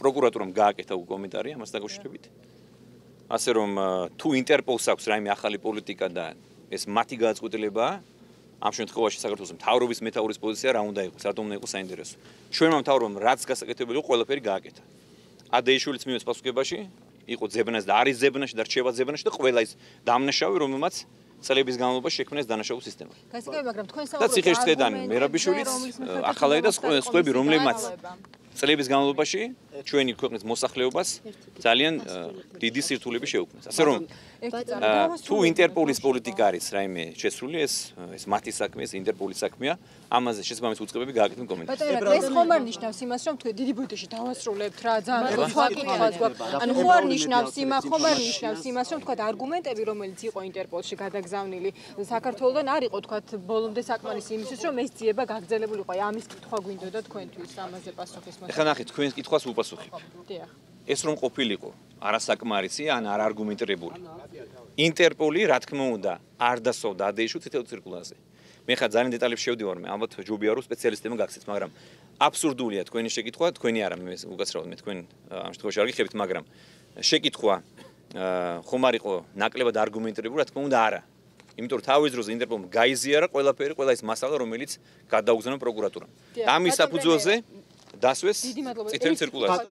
პროკურატურამ გააკეთა კომენტარი ამას დაკავშირებით. ასე რომ თუ ინტერპოლს აქვს რაიმე ახალი პოლიტიკა და ეს მათი გადაწყვეტილებაა, ამ შემთხვევაში საქართველოს მთავრობის მეთაურის პოზიცია რა უნდა იყოს, რატომ უნდა იყოს საინტერესო. ჩვენმა მთავრობამ რაც გასაკეთებელი იყო, ყველაფერი გააკეთა. ადეიშვილიც მივეს პასუხებაში, იყო ძებნას და არის ძებნაში და რჩება ძებნაში და ყველა ის დამნაშავე, რომელმაც წლების განმავლობაში შექმნეს დანაშაულ სისტემა. გასაგები, მაგრამ თქვენ და ციხეშცედანი მერაბიშვილიც, ახალაი და სხვები, რომლებმაც წლების განმავლობაში ჩვენი ქვეყნის მოსახლეობას ძალიან დიდი სირთულები შეუქმნეს. ასე რომ თუ ინტერპოლის პოლიტიკა არის რაიმე შესული, ეს მათი საქმე, ეს ინტერპოლის საქმეა, ამაზე შესაბამის უწყებები გააკეთებენ კომენტარს. ეს ხომ არ ნიშნავს იმას, რომ თქვენ დიდი ბუდეში დავასრულებთ რა, ძალიან სხვა კითხვაც გვაქვს. ანუ ხო არ ნიშნავს იმას, ხომ არ ნიშნავს იმას, რომ თქვა არგუმენტები, რომელიც იყო ინტერპოლში გადაგზავნილი საქართველოსთან არ იყო თქვა ბოლომდე საკმარისი იმისთვის, რომ ეს ძიება გაგრძელებულიყო. აი ამის კითხვა გვინდოდა თქვენთვის ამაზე პასუხის მოსაწყობად. ეხლა ნახეთ, თქვენს კითხვას უპასუხებ. ეს რომ ყოფილიყო არასაკმარისი ან არარგუმენტირებული. ინტერპოლი, რა თქმა უნდა, არ დასოვდა ადეიშვილს წითელ ცირკულაზე. მე ხა ძალიან დეტალებში შევდივარ, მე ალბათ ჯობია რომ სპეციალისტებმა გაგცეთ, მაგრამ აბსურდულია თქვენი შეკითხვა, თქვენი არა, მე უკაცრავად მე თქვენ ამ შემთხვევაში არ გიხებთ, მაგრამ შეკითხვა ხომ არ იყო ნაკლებად არგუმენტირებული, რა თქმა უნდა არა. იმიტომ რომ თავის დროზე ინტერპოლმა გაიზიარა ყველაფერი, ყველა ის მასალა, რომელიც გადაუგზავნა პროკურატურამ. ამის საფუძველზე დასვეს წითელი ცირკულაზე.